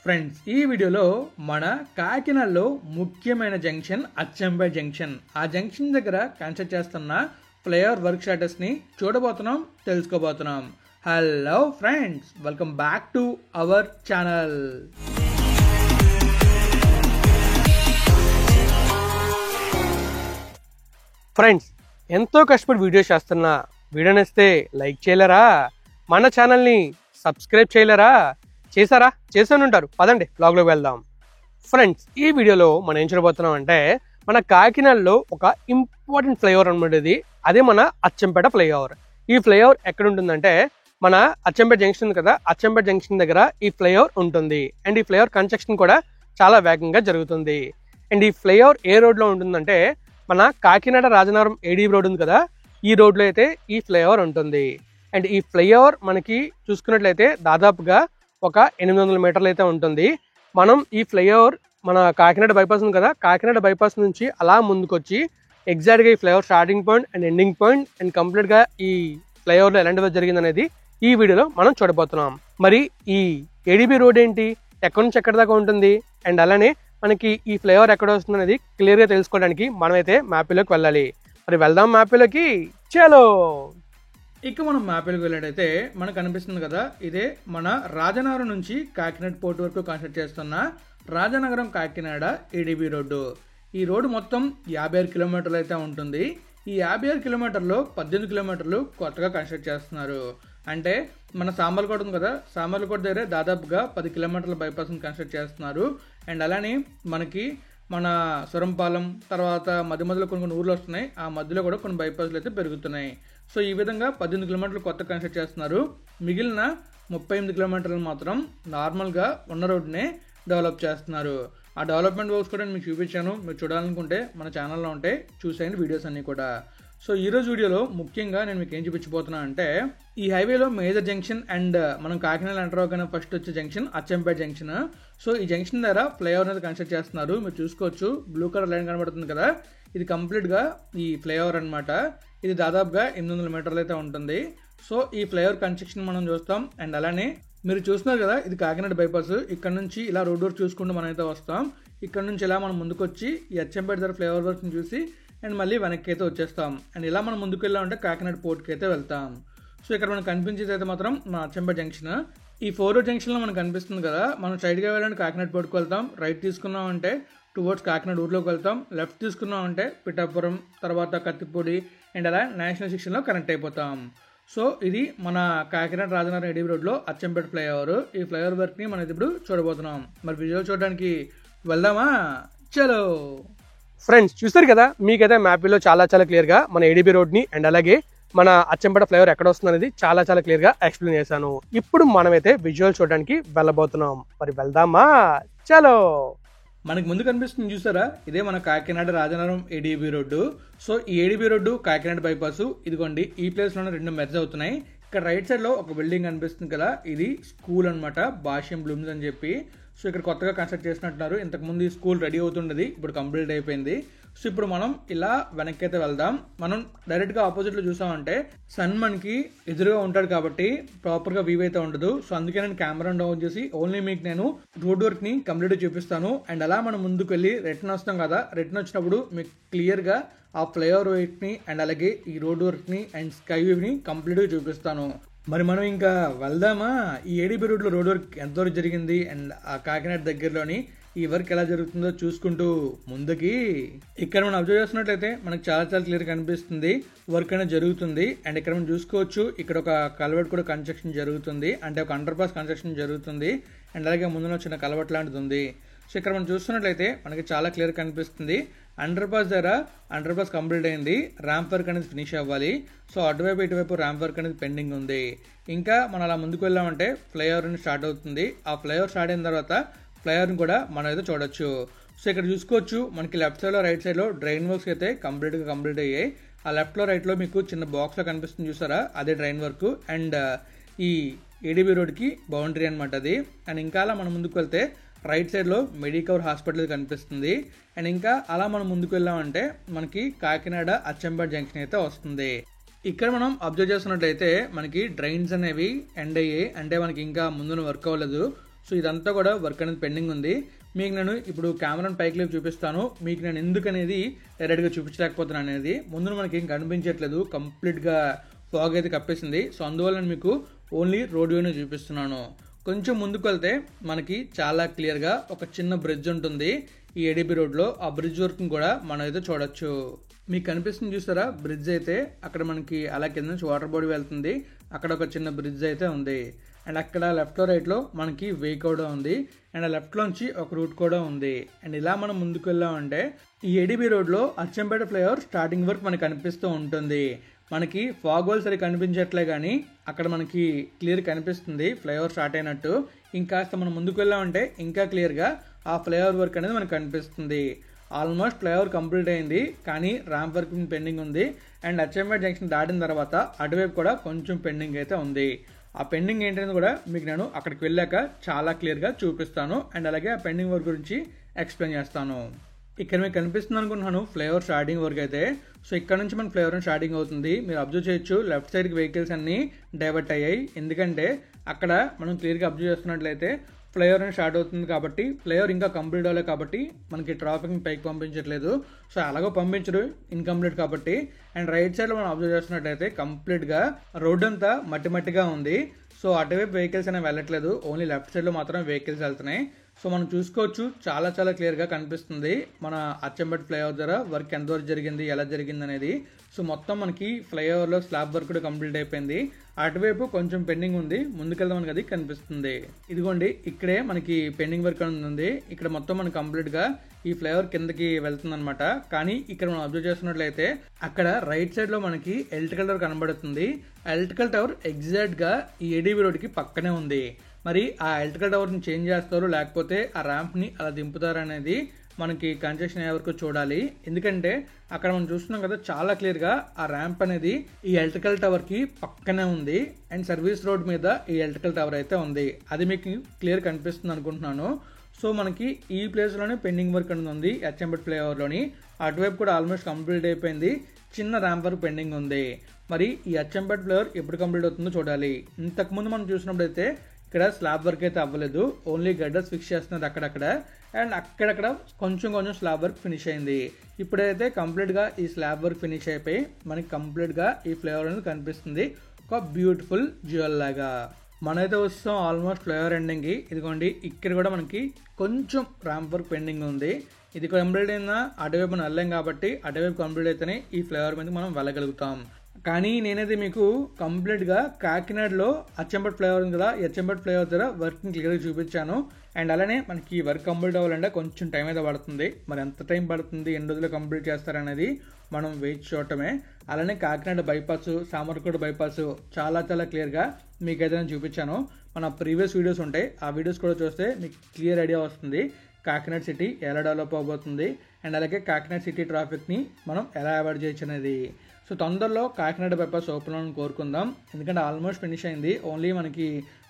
Friends, ఈ వీడియోలో మన కాకినాడలో ముఖ్యమైన జంక్షన్ అచ్చంపేట జంక్షన్. ఆ జంక్షన్ దగ్గర కన్స్ట్రక్ట్ చేస్తున్న ఫ్లైఓవర్ వర్క్ స్టేటస్ని చూడబోతున్నాం, తెలుసుకోబోతున్నాం. Hello friends, welcome back to our channel. Friends, ఎంతో కష్టపడి వీడియో చేస్తున్నా. వీడియో నచ్చితే లైక్ చేయలేరా? మన ఛానల్ని సబ్స్క్రైబ్ చేయలేరా? చేశారా? చేస్తూనే ఉంటారు. పదండి బ్లాగ్లోకి వెళ్దాం. ఫ్రెండ్స్, ఈ వీడియోలో మనం ఏం చూడబోతున్నాం అంటే మన కాకినాడలో ఒక ఇంపార్టెంట్ ఫ్లైఓవర్ అనమాట. అదే మన అచ్చంపేట ఫ్లైఓవర్. ఈ ఫ్లైఓవర్ ఎక్కడ ఉంటుందంటే మన అచ్చంపేట జంక్షన్ ఉంది కదా, అచ్చంపేట జంక్షన్ దగ్గర ఈ ఫ్లైఓవర్ ఉంటుంది. అండ్ ఈ ఫ్లైఓవర్ కన్స్ట్రక్షన్ కూడా చాలా వేగంగా జరుగుతుంది. అండ్ ఈ ఫ్లైఓవర్ ఏ రోడ్లో ఉంటుందంటే మన కాకినాడ రాజనగరం ఏడీబీ రోడ్ ఉంది కదా, ఈ రోడ్లో అయితే ఈ ఫ్లైఓవర్ ఉంటుంది. అండ్ ఈ ఫ్లైఓవర్ మనకి చూసుకున్నట్లయితే దాదాపుగా ఒక 800 మీటర్లు అయితే ఉంటుంది. మనం ఈ ఫ్లైఓవర్ మన కాకినాడ బైపాస్ ఉంది కదా, కాకినాడ బైపాస్ నుంచి అలా ముందుకు వచ్చి ఎగ్జాక్ట్గా ఈ flyover starting point and ending point and కంప్లీట్గా ఈ ఫ్లైఓవర్లో ఎలాంటి జరిగింది అనేది ఈ వీడియోలో మనం చూడబోతున్నాం. మరి ఈ ఏడీబీ రోడ్ ఏంటి, ఎక్కడి నుంచి ఎక్కడి దాకా ఉంటుంది, అండ్ అలానే మనకి ఈ ఫ్లైఓవర్ ఎక్కడ వస్తుంది అనేది క్లియర్గా తెలుసుకోవడానికి మనమైతే మ్యాప్లోకి వెళ్ళాలి. మరి వెళ్దాం మ్యాప్లోకి. చలో. ఇక మనం మ్యాప్లోకి వెళ్ళేటైతే మనకు అనిపిస్తుంది కదా, ఇదే మన రాజనగరం నుంచి కాకినాడ పోర్ట్ వరకు కన్స్ట్రక్ట్ చేస్తున్న రాజనగరం కాకినాడ ఏడీబీ రోడ్డు. ఈ రోడ్డు మొత్తం 56 కిలోమీటర్లు అయితే ఉంటుంది. ఈ 56 కిలోమీటర్లు 18 కిలోమీటర్లు కొత్తగా కన్స్ట్రక్ట్ చేస్తున్నారు. అంటే మన సామర్లకోట ఉంది కదా, సామర్లకోట దగ్గర దాదాపుగా 10 కిలోమీటర్ల బైపాస్ని కన్స్ట్రక్ట్ చేస్తున్నారు. అండ్ అలానే మనకి మన సురంపాలెం తర్వాత మధ్య మధ్యలో కొన్ని ఊర్లు వస్తున్నాయి, ఆ మధ్యలో కూడా కొన్ని బైపాస్లు అయితే పెరుగుతున్నాయి. సో ఈ విధంగా 18 కిలోమీటర్లు కొత్త కన్స్ట్రక్ట్ చేస్తున్నారు. మిగిలిన 38 కిలోమీటర్లు మాత్రం నార్మల్గా ఉన్న రోడ్డునే డెవలప్ చేస్తున్నారు. ఆ డెవలప్మెంట్ వర్క్స్ కూడా మీకు చూపించాను. మీరు చూడాలనుకుంటే మన ఛానల్లో ఉంటే చూసేయండి వీడియోస్ అన్నీ కూడా. సో ఈరోజు వీడియోలో ముఖ్యంగా నేను మీకు ఏం చూపించబోతున్నా అంటే ఈ హైవేలో మేజర్ జంక్షన్ అండ్ మనం కాకినాడ ఎంటర్ అవ్వగానే ఫస్ట్ వచ్చే జంక్షన్ అచ్చంపేట జంక్షన్. సో ఈ జంక్షన్ దగ్గర ఫ్లైఓవర్ అనేది కన్స్ట్రక్ట్ చేస్తున్నారు. మీరు చూసుకోవచ్చు, బ్లూ కలర్ లైన్ కనబడుతుంది కదా, ఇది కంప్లీట్గా ఈ ఫ్లైఓవర్ అనమాట. ఇది దాదాపుగా 800 మీటర్లు అయితే ఉంటుంది. సో ఈ ఫ్లైఓవర్ కన్స్ట్రక్షన్ మనం చూస్తాం. అండ్ అలానే మీరు చూస్తున్నారు కదా, ఇది కాకినాడ బైపాస్. ఇక్కడ నుంచి ఇలా రోడ్ వర్క్ చూసుకుంటూ మనం అయితే వస్తాం. ఇక్కడ నుంచి ఇలా మనం ముందుకు వచ్చి ఈ అచ్చంపేట దగ్గర ఫ్లైఓవర్ వర్క్ని చూసి అండ్ మళ్ళీ వెనక్కి అయితే వచ్చేస్తాం. అండ్ ఇలా మనం ముందుకు వెళ్ళామంటే కాకినాడ పోర్ట్కి అయితే వెళ్తాం. సో ఇక్కడ మనకు కనిపించేది అయితే మాత్రం మన అచ్చంపేట జంక్షన్. ఈ 4 రోడ్ జంక్షన్లో మనకు కనిపిస్తుంది కదా, మనం స్ట్రైట్గా వెళ్ళాలంటే కాకినాడ పోర్ట్కి వెళ్తాం. రైట్ తీసుకున్నామంటే టువర్డ్స్ కాకినాడ ఊర్లోకి వెళ్తాం. లెఫ్ట్ తీసుకున్నామంటే పిఠాపురం తర్వాత కత్తిపూడి అండ్ అలా నేషనల్ సెక్షన్లో కనెక్ట్ అయిపోతాం. సో ఇది మన కాకినాడ రాజనగరం ఏడీబీ రోడ్లో అచ్చంపేట ఫ్లైఓవర్. ఈ ఫ్లైఓవర్ వర్క్ని మనం ఇప్పుడు చూడబోతున్నాం. మరి విజువల్ చూడడానికి వెళ్దామా? చలో. ఫ్రెండ్స్, చూస్తారు కదా, మీకైతే మ్యాప్లో చాలా క్లియర్గా మన ఏడీబీ రోడ్ని అండ్ అలాగే మన అచ్చంపేట ఫ్లైఓవర్ ఎక్కడ వస్తుంది అనేది చాలా క్లియర్గా ఎక్స్ప్లెయిన్ చేశాను. ఇప్పుడు మనమైతే విజువల్ చూడడానికి వెళ్ళబోతున్నాం. మరి వెళ్దామా? చలో. మనకు ముందు కనిపిస్తుంది చూసారా, ఇదే మన Kakinada Rajanagaram ADB road. So ఈ ఏడీబీ రోడ్డు కాకినాడ బైపాస్ ఇదిగోండి, ఈ ప్లేస్లోనే 2 మెర్జ్ అవుతున్నాయి. ఇక్కడ రైట్ సైడ్లో ఒక బిల్డింగ్ కనిపిస్తుంది కదా, ఇది స్కూల్ అనమాట, భాష్యం బ్లూమ్స్ అని చెప్పి. సో ఇక్కడ కొత్తగా కన్స్ట్రక్ట్ చేసినట్టున్నారు. ఇంతకుముందు ఈ స్కూల్ రెడీ అవుతుండేది, ఇప్పుడు కంప్లీట్ అయిపోయింది. సో ఇప్పుడు మనం ఇలా వెనక్కి అయితే వెళ్దాం. మనం డైరెక్ట్గా ఆపోజిట్లో చూసామంటే సన్ మనకి ఎదురుగా ఉంటాడు కాబట్టి ప్రాపర్గా వ్యూ అయితే ఉండదు. సో అందుకే నేను కెమెరా డౌన్ చేసి ఓన్లీ మీకు నేను రోడ్ వర్క్ని కంప్లీట్గా చూపిస్తాను. అండ్ అలా మనం ముందుకు వెళ్ళి రిటర్న్ వస్తాం కదా, రిటర్న్ వచ్చినప్పుడు మీకు క్లియర్గా ఆ ఫ్లైఓవర్ వర్క్ని అండ్ అలాగే ఈ రోడ్ వర్క్ని అండ్ స్కై వ్యూని కంప్లీట్గా చూపిస్తాను. మరి మనం ఇంకా వెళ్దామా? ఈ ఏడీబీ రోడ్లో రోడ్ వర్క్ ఎంతవరకు జరిగింది అండ్ ఆ కాకినాడ దగ్గరలోని ఈ వర్క్ ఎలా జరుగుతుందో చూసుకుంటూ ముందుకి ఇక్కడ మనం అబ్జర్వ్ చేస్తున్నట్లయితే మనకు చాలా క్లియర్ కనిపిస్తుంది వర్క్ అనేది జరుగుతుంది. అండ్ ఇక్కడ మనం చూసుకోవచ్చు, ఇక్కడ ఒక కల్వర్ట్ కూడా కన్స్ట్రక్షన్ జరుగుతుంది, అంటే ఒక అండర్ పాస్ కన్స్ట్రక్షన్ జరుగుతుంది. అండ్ అలాగే ముందులో చిన్న కల్వర్ట్ లాంటిది ఉంది. సో ఇక్కడ మనం చూస్తున్నట్లయితే మనకి చాలా క్లియర్ కనిపిస్తుంది. అండర్ పాస్ దగ్గర అండర్ పాస్ కంప్లీట్ అయింది, ర్యాంప్ వర్క్ అనేది ఫినిష్ అవ్వాలి. సో అటువైపు ఇటువైపు ర్యాంప్ వర్క్ అనేది పెండింగ్ ఉంది. ఇంకా మనం అలా ముందుకు వెళ్ళామంటే ఫ్లైఓవర్ అనేది స్టార్ట్ అవుతుంది. ఆ ఫ్లైఓవర్ స్టార్ట్ అయిన తర్వాత ఫ్లైఓవర్ని కూడా మనం అయితే చూడొచ్చు. సో ఇక్కడ చూసుకోవచ్చు, మనకి లెఫ్ట్ సైడ్లో రైట్ సైడ్లో డ్రైన్ వర్క్స్ అయితే కంప్లీట్ అయ్యాయి. ఆ లెఫ్ట్లో రైట్లో మీకు చిన్న బాక్స్లో కనిపిస్తుంది చూసారా, అదే డ్రైన్ వర్క్. అండ్ ఈ ఏడీబీ రోడ్కి బౌండరీ అనమాట అది. అండ్ ఇంకా అలా మనం ముందుకు వెళ్తే రైట్ సైడ్లో మెడికవర్ హాస్పిటల్ కనిపిస్తుంది. అండ్ ఇంకా అలా మనం ముందుకు వెళ్ళామంటే మనకి కాకినాడ అచ్చంపేట జంక్షన్ అయితే వస్తుంది. ఇక్కడ మనం అబ్జర్వ్ చేస్తున్నట్లయితే మనకి డ్రైన్స్ అనేవి ఎండ్ అయ్యాయి, అంటే మనకి ఇంకా ముందున వర్క్ అవ్వలేదు. సో ఇదంతా కూడా వర్క్ అనేది పెండింగ్ ఉంది. మీకు నేను ఇప్పుడు కెమెరాను పైకి లేపి చూపిస్తాను. మీకు నేను ఎందుకు అనేది డైరెక్ట్గా చూపించలేకపోతున్నాను అనేది. ముందు మనకి ఏం కనిపించట్లేదు, కంప్లీట్గా ఫాగ్ అయితే కప్పేసింది. సో అందువల్ల నేను మీకు ఓన్లీ రోడ్ వ్యూనే చూపిస్తున్నాను. కొంచెం ముందుకు వెళ్తే మనకి చాలా క్లియర్గా ఒక చిన్న బ్రిడ్జ్ ఉంటుంది ఈ ఏడీబీ రోడ్లో. ఆ బ్రిడ్జ్ వర్క్ని కూడా మనం అయితే చూడొచ్చు. మీకు కనిపిస్తుంది చూసారా బ్రిడ్జ్ అయితే, అక్కడ మనకి అలా కింద నుంచి వాటర్ బాడీ వెళ్తుంది. అక్కడ ఒక చిన్న బ్రిడ్జ్ అయితే ఉంది. అండ్ అక్కడ లెఫ్ట్లో రైట్లో మనకి వే కూడా ఉంది. అండ్ ఆ లెఫ్ట్లోంచి ఒక రూట్ కూడా ఉంది. అండ్ ఇలా మనం ముందుకు వెళ్ళామంటే ఈ ఏడీబీ రోడ్లో అచ్చంపేట ఫ్లైఓవర్ స్టార్టింగ్ వరకు మనకు కనిపిస్తూ ఉంటుంది. మనకి ఫాగ్ వాల్ సరి కనిపించట్లే కానీ అక్కడ మనకి క్లియర్ కనిపిస్తుంది ఫ్లైఓవర్ స్టార్ట్ అయినట్టు. ఇంకాస్త మనం ముందుకు వెళ్ళామంటే ఇంకా క్లియర్గా ఆ ఫ్లైఓవర్ వర్క్ అనేది మనకు కనిపిస్తుంది. ఆల్మోస్ట్ ఫ్లైఓవర్ కంప్లీట్ అయింది, కానీ ర్యాంప్ వర్క్ పెండింగ్ ఉంది. అండ్ అచ్చంపేట జంక్షన్ దాటిన తర్వాత అటువైపు కూడా కొంచెం పెండింగ్ అయితే ఉంది. ఆ పెండింగ్ ఏంటనేది కూడా మీకు నేను అక్కడికి వెళ్ళాక చాలా క్లియర్గా చూపిస్తాను. అండ్ అలాగే ఆ పెండింగ్ వర్క్ గురించి ఎక్స్ప్లెయిన్ చేస్తాను. ఇక్కడ మీకు కనిపిస్తుంది అనుకుంటున్నాను ఫ్లైఓవర్ స్టార్టింగ్ వరకు అయితే. సో ఇక్కడ నుంచి మన ఫ్లైఓవర్ స్టార్టింగ్ అవుతుంది. మీరు అబ్జర్వ్ చేయొచ్చు లెఫ్ట్ సైడ్కి వెహికల్స్ అన్నీ డైవర్ట్ అయ్యాయి. ఎందుకంటే అక్కడ మనం క్లియర్గా అబ్జర్వ్ చేస్తున్నట్లయితే ఫ్లైఓవర్ అని స్టార్ట్ అవుతుంది కాబట్టి ఫ్లైఓవర్ ఇంకా కంప్లీట్ అవ్వలేదు కాబట్టి మనకి ట్రాఫిక్ని పైకి పంపించట్లేదు. సో అలాగో పంపించరు ఇన్కంప్లీట్ కాబట్టి. అండ్ రైట్ సైడ్లో మనం అబ్జర్వ్ చేస్తున్నట్లయితే కంప్లీట్గా రోడ్ అంతా మట్టిగా ఉంది. సో అటువైపు వెహికల్స్ అనేవి వెళ్ళట్లేదు, ఓన్లీ లెఫ్ట్ సైడ్లో మాత్రం వెహికల్స్ వెళ్తున్నాయి. సో మనం చూసుకోవచ్చు చాలా క్లియర్గా కనిపిస్తుంది మన అచ్చంపేట ఫ్లైఓవర్ ద్వారా వర్క్ ఎంతవరకు జరిగింది, ఎలా జరిగింది అనేది. సో మొత్తం మనకి ఫ్లైఓవర్లో స్లాబ్ వర్క్ కూడా కంప్లీట్ అయిపోయింది. అటువైపు కొంచెం పెండింగ్ ఉంది, ముందుకెళ్దాం మనకి అది కనిపిస్తుంది. ఇదిగోండి ఇక్కడే మనకి పెండింగ్ వర్క్ అనేది ఉంది. ఇక్కడ మొత్తం మనకి కంప్లీట్గా ఈ ఫ్లైఓవర్ కిందకి వెళ్తుంది అనమాట. కానీ ఇక్కడ మనం అబ్జర్వ్ చేస్తున్నట్లయితే అక్కడ రైట్ సైడ్ లో మనకి ఎలక్ట్రికల్ టవర్ కనబడుతుంది. ఎలక్ట్రికల్ టవర్ ఎగ్జాక్ట్ గా ఈ ఏడీబీ రోడ్ కి పక్కనే ఉంది. మరి ఆ ఎలక్ట్రికల్ టవర్ ని చేంజ్ చేస్తారో లేకపోతే ఆ ర్యాంప్ ని అలా దింపుతారు అనేది మనకి కన్స్ట్రక్షన్ అయ్యే వరకు చూడాలి. ఎందుకంటే అక్కడ మనం చూస్తున్నాం కదా చాలా క్లియర్ గా ఆ ర్యాంప్ అనేది ఈ ఎలక్ట్రికల్ టవర్ కి పక్కనే ఉంది. అండ్ సర్వీస్ రోడ్ మీద ఈ ఎలక్ట్రికల్ టవర్ అయితే ఉంది. అది మీకు క్లియర్ కనిపిస్తుంది అనుకుంటున్నాను. సో మనకి ఈ ప్లేస్ లోనే పెండింగ్ వర్క్ అనేది ఉంది అచ్చంపేట ఫ్లైఓవర్ లోని. అటువైపు కూడా ఆల్మోస్ట్ కంప్లీట్ అయిపోయింది, చిన్న ర్యాంప్ వర్క్ పెండింగ్ ఉంది. మరి ఈ అచ్చంపేట ఫ్లైఓవర్ ఎప్పుడు కంప్లీట్ అవుతుందో చూడాలి. ఇంతకుముందు మనం చూసినప్పుడు అయితే ఇక్కడ స్లాబ్ వర్క్ అయితే అవ్వలేదు, ఓన్లీ గడ్డర్స్ ఫిక్స్ చేస్తున్నారు అక్కడక్కడ. అండ్ అక్కడక్కడ కొంచెం స్లాబ్ వర్క్ ఫినిష్ అయింది. ఇప్పుడైతే కంప్లీట్గా ఈ స్లాబ్ వర్క్ ఫినిష్ అయిపోయి మనకి కంప్లీట్గా ఈ ఫ్లైఓవర్ అనేది కనిపిస్తుంది ఒక బ్యూటిఫుల్ జ్యువెల్ లాగా. మనైతే వస్తాం ఆల్మోస్ట్ ఫ్లైఓవర్ ఎండింగ్కి. ఇదిగోండి ఇక్కడ కూడా మనకి కొంచెం ర్యాంప్ వర్క్ పెండింగ్ ఉంది. ఇది కంప్లీట్ అయినా అటువైపు మనం వెళ్ళాం కాబట్టి అటువైపు కంప్లీట్ అయితేనే ఈ ఫ్లైఓవర్ మీద మనం వెళ్ళగలుగుతాం. కానీ నేనైతే మీకు కంప్లీట్గా కాకినాడలో అచ్చంపేట ఫ్లైఓవర్ ఉంది కదా, ఈ అచ్చంపేట ఫ్లైఓవర్ ద్వారా వర్క్ని క్లియర్గా చూపించాను. అండ్ అలానే మనకి వర్క్ కంప్లీట్ అవ్వాలంటే కొంచెం టైం అయితే పడుతుంది. మరి ఎంత టైం పడుతుంది, ఎన్ని రోజులు కంప్లీట్ చేస్తారనేది మనం వెయిట్ చూడటమే. అలానే కాకినాడ బైపాస్, సామర్లకోట బైపాస్ చాలా క్లియర్గా మీకు అయితే నేను చూపించాను. మన ప్రీవియస్ వీడియోస్ ఉంటాయి, ఆ వీడియోస్ కూడా చూస్తే మీకు క్లియర్ ఐడియా వస్తుంది కాకినాడ సిటీ ఎలా డెవలప్ అవబోతుంది. అండ్ అలాగే కాకినాడ సిటీ ట్రాఫిక్ని మనం ఎలా అవాయిడ్ చేయొచ్చు అనేది. సో తొందరలో కాకినాడ బైపాస్ ఓపెన్ అని కోరుకుందాం. ఎందుకంటే ఆల్మోస్ట్ ఫినిష్ అయింది, ఓన్లీ మనకి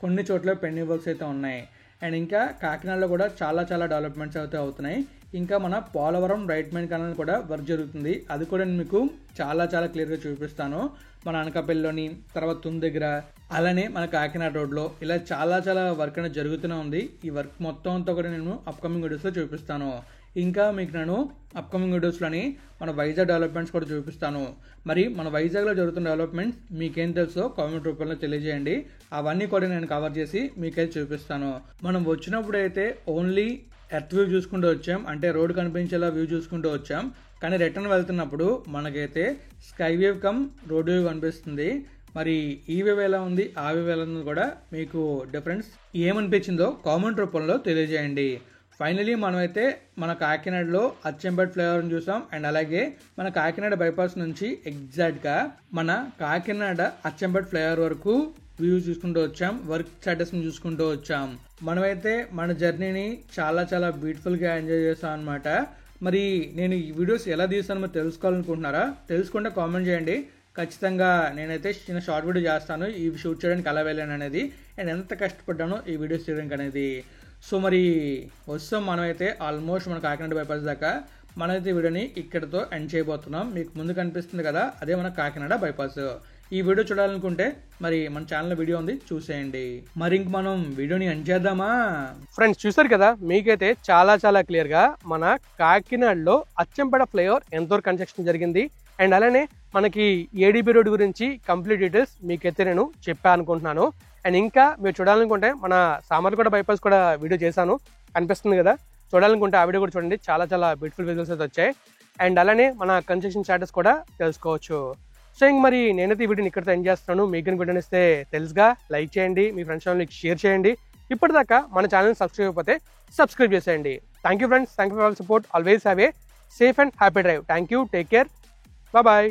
కొన్ని చోట్ల పెండింగ్ వర్క్స్ అయితే ఉన్నాయి. అండ్ ఇంకా కాకినాడలో కూడా చాలా డెవలప్మెంట్స్ అయితే అవుతున్నాయి. ఇంకా మన పోలవరం రైట్ మెయిన్ కెనాల్ కూడా వర్క్ జరుగుతుంది. అది కూడా నేను మీకు చాలా క్లియర్గా చూపిస్తాను. మన అనకాపల్లిలోని, తర్వాత తుని దగ్గర, అలానే మన కాకినాడ రోడ్లో ఇలా చాలా వర్క్ అనేది జరుగుతూనే ఉంది. ఈ వర్క్ మొత్తం అంతా కూడా నేను అప్కమింగ్ వీడియోస్లో చూపిస్తాను. ఇంకా మీకు నేను అప్కమింగ్ వీడియోస్లోని మన వైజాగ్ డెవలప్మెంట్స్ కూడా చూపిస్తాను. మరి మన వైజాగ్లో జరుగుతున్న డెవలప్మెంట్స్ మీకేం తెలుసో కామెంట్ రూపంలో తెలియజేయండి. అవన్నీ కూడా నేను కవర్ చేసి మీకైతే చూపిస్తాను. మనం వచ్చినప్పుడు అయితే ఓన్లీ ఎర్త్ వ్యూ చూసుకుంటూ వచ్చాం, అంటే రోడ్ కనిపించేలా వ్యూ చూసుకుంటూ వచ్చాం. కానీ రిటర్న్ వెళ్తున్నప్పుడు మనకైతే sky wave cum road view కనిపిస్తుంది. మరి ఈ వేవ్ ఎలా ఉంది, ఆ వేవ్ ఎలా ఉంది కూడా మీకు డిఫరెన్స్ ఏమనిపించిందో కామెంట్ రూపంలో తెలియజేయండి. ఫైనలీ మనమైతే మన కాకినాడలో అచ్చంపేట ఫ్లైఓవర్ని చూసాం. అండ్ అలాగే మన కాకినాడ బైపాస్ నుంచి ఎగ్జాక్ట్గా మన కాకినాడ అచ్చంపేట ఫ్లైఓవర్ వరకు వ్యూ చూసుకుంటూ వచ్చాం, వర్క్ స్టేటస్ని చూసుకుంటూ వచ్చాం. మనమైతే మన జర్నీని చాలా బ్యూటిఫుల్గా ఎంజాయ్ చేస్తాం అనమాట. మరి నేను ఈ వీడియోస్ ఎలా తీస్తానో మీరు తెలుసుకోవాలనుకుంటున్నారా? తెలుసుకుంటే కామెంట్ చేయండి. ఖచ్చితంగా నేనైతే చిన్న షార్ట్ వీడియో చేస్తాను ఈ షూట్ చేయడానికి ఎలా వెళ్ళాను అనేది, అండ్ ఎంత కష్టపడ్డానో ఈ వీడియోస్ చేయడానికి అనేది. సో మరి వస్తాం మనమైతే ఆల్మోస్ట్ మన కాకినాడ బైపాస్ దాకా. మనమైతే వీడియోని ఇక్కడతో ఎండ్ చేయబోతున్నాం. మీకు ముందు కనిపిస్తుంది కదా, అదే మన కాకినాడ బైపాస్. ఈ వీడియో చూడాలనుకుంటే మరి మన ఛానల్లో వీడియో ఉంది, చూసేయండి. మరి ఇంక మనం వీడియోని ఎండ్ చేద్దామా? ఫ్రెండ్స్ చూసారు కదా, మీకైతే చాలా క్లియర్ గా మన కాకినాడలో అచ్చంపేట ఫ్లైఓవర్ ఎంతవరకు కన్స్ట్రక్షన్ జరిగింది అండ్ అలానే మనకి ఏడీబీ రోడ్ గురించి కంప్లీట్ డీటెయిల్స్ మీకైతే నేను చెప్పాను అనుకుంటున్నాను. అండ్ ఇంకా మీరు చూడాలనుకుంటే మన సామర్లకోట బైపాస్ కూడా వీడియో చేశాను, కనిపిస్తుంది కదా, చూడాలనుకుంటే ఆ వీడియో కూడా చూడండి. చాలా బ్యూటిఫుల్ విజువల్స్ అయితే వచ్చాయి. అండ్ అలానే మన కన్స్ట్రక్షన్ స్టాటస్ కూడా తెలుసుకోవచ్చు. సో ఇంక మరి నేనైతే ఈ వీడియోని ఇక్కడితో ఎండ్ చేస్తున్నాను. మీకు వీడియో ఇస్తే తెలుసుగా లైక్ చేయండి, మీ ఫ్రెండ్స్ ఛానల్కి షేర్ చేయండి. ఇప్పటిదాకా మన ఛానల్ సబ్స్క్రైబ్ అయిపోతే సబ్స్క్రైబ్ చేసేయండి. Thank you friends, thank you for all support. Always have a safe and happy drive. Thank you, take care, bye.